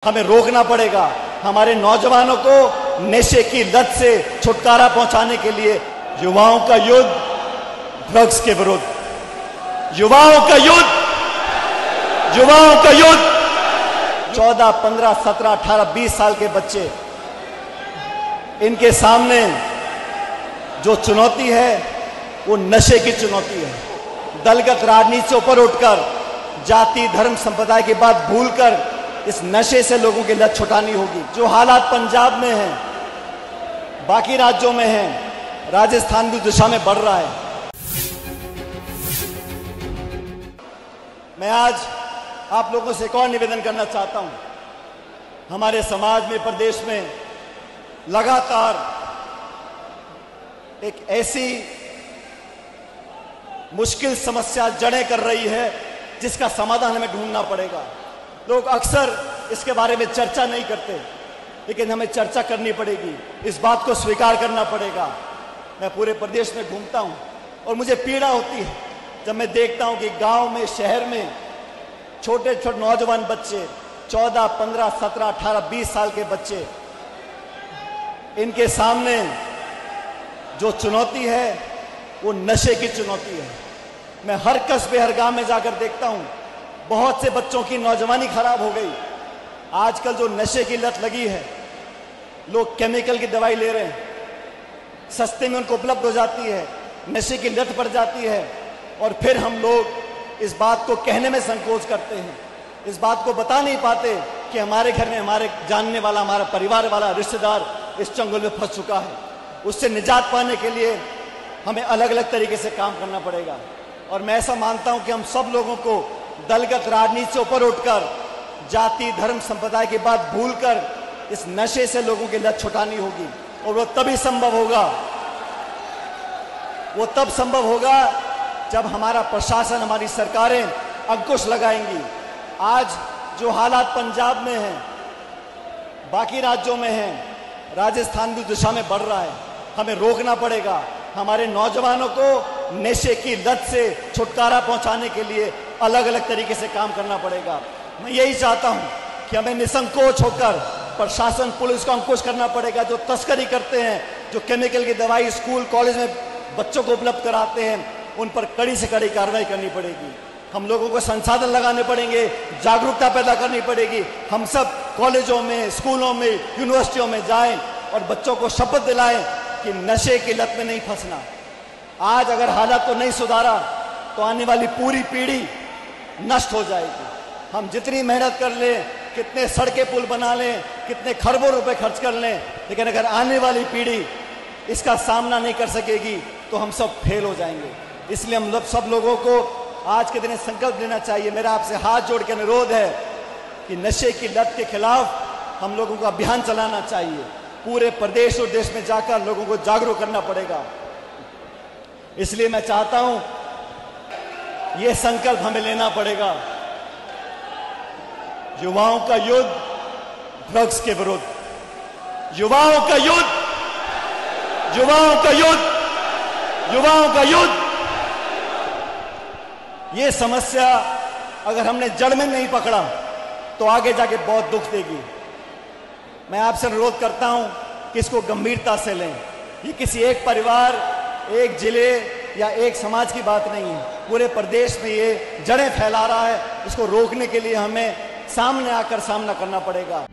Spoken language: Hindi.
हमें रोकना पड़ेगा। हमारे नौजवानों को नशे की लत से छुटकारा पहुंचाने के लिए युवाओं का युद्ध ड्रग्स के विरुद्ध, युवाओं का युद्ध, युवाओं का युद्ध। 14, 15, 17, 18, 20 साल के बच्चे, इनके सामने जो चुनौती है वो नशे की चुनौती है। दलगत राजनीति से ऊपर उठकर जाति, धर्म, संप्रदाय की बात भूलकर इस नशे से लोगों की लत छुटानी होगी। जो हालात पंजाब में हैं, बाकी राज्यों में हैं, राजस्थान भी दिशा में बढ़ रहा है। मैं आज आप लोगों से एक और निवेदन करना चाहता हूं। हमारे समाज में, प्रदेश में लगातार एक ऐसी मुश्किल समस्या जड़ें कर रही है जिसका समाधान हमें ढूंढना पड़ेगा। लोग अक्सर इसके बारे में चर्चा नहीं करते, लेकिन हमें चर्चा करनी पड़ेगी, इस बात को स्वीकार करना पड़ेगा। मैं पूरे प्रदेश में घूमता हूं और मुझे पीड़ा होती है जब मैं देखता हूं कि गांव में, शहर में छोटे छोटे नौजवान बच्चे, 14, 15, 17, 18, 20 साल के बच्चे, इनके सामने जो चुनौती है वो नशे की चुनौती है। मैं हर कस्बे, हर गांव में जाकर देखता हूं, बहुत से बच्चों की नौजवानी खराब हो गई। आजकल जो नशे की लत लगी है, लोग केमिकल की दवाई ले रहे हैं, सस्ते में उनको उपलब्ध हो जाती है, नशे की लत पड़ जाती है, और फिर हम लोग इस बात को कहने में संकोच करते हैं, इस बात को बता नहीं पाते कि हमारे घर में हमारे जानने वाला, हमारा परिवार वाला, रिश्तेदार इस चंगुल में फंस चुका है। उससे निजात पाने के लिए हमें अलग अलग तरीके से काम करना पड़ेगा। और मैं ऐसा मानता हूं कि हम सब लोगों को दलगत राजनीति से ऊपर उठकर जाति, धर्म, संप्रदाय की बात भूलकर इस नशे से लोगों की लत छुटानी होगी। और वो तभी संभव होगा, वो तब संभव होगा जब हमारा प्रशासन, हमारी सरकारें अंकुश लगाएंगी। आज जो हालात पंजाब में हैं, बाकी राज्यों में हैं, राजस्थान भी दिशा में बढ़ रहा है। हमें रोकना पड़ेगा। हमारे नौजवानों को नशे की लत से छुटकारा पहुंचाने के लिए अलग अलग तरीके से काम करना पड़ेगा। मैं यही चाहता हूं कि हमें निसंकोच होकर प्रशासन, पुलिस को अंकुश करना पड़ेगा। जो तस्करी करते हैं, जो केमिकल की दवाई स्कूल, कॉलेज में बच्चों को उपलब्ध कराते हैं, उन पर कड़ी से कड़ी कार्रवाई करनी पड़ेगी। हम लोगों को संसाधन लगाने पड़ेंगे, जागरूकता पैदा करनी पड़ेगी। हम सब कॉलेजों में, स्कूलों में, यूनिवर्सिटियों में जाएं और बच्चों को शपथ दिलाएं कि नशे की लत में नहीं फंसना। आज अगर हालात को नहीं सुधारा तो आने वाली पूरी पीढ़ी नष्ट हो जाएगी। हम जितनी मेहनत कर लें, कितने सड़कें पुल बना लें, कितने खरबों रुपए खर्च कर लें, लेकिन अगर आने वाली पीढ़ी इसका सामना नहीं कर सकेगी तो हम सब फेल हो जाएंगे। इसलिए हम सब लोगों को आज के दिन संकल्प लेना चाहिए। मेरा आपसे हाथ जोड़ के अनुरोध है कि नशे की लत के खिलाफ हम लोगों को अभियान चलाना चाहिए। पूरे प्रदेश और देश में जाकर लोगों को जागरूक करना पड़ेगा। इसलिए मैं चाहता हूं, यह संकल्प हमें लेना पड़ेगा। युवाओं का युद्ध ड्रग्स के विरुद्ध, युवाओं का युद्ध, युवाओं का युद्ध, युवाओं का युद्ध। यह समस्या अगर हमने जड़ में नहीं पकड़ा तो आगे जाके बहुत दुख देगी। मैं आपसे अनुरोध करता हूं कि इसको गंभीरता से लें। ये किसी एक परिवार, एक जिले या एक समाज की बात नहीं है। पूरे प्रदेश में ये जड़ें फैला रहा है। इसको रोकने के लिए हमें सामने आकर सामना करना पड़ेगा।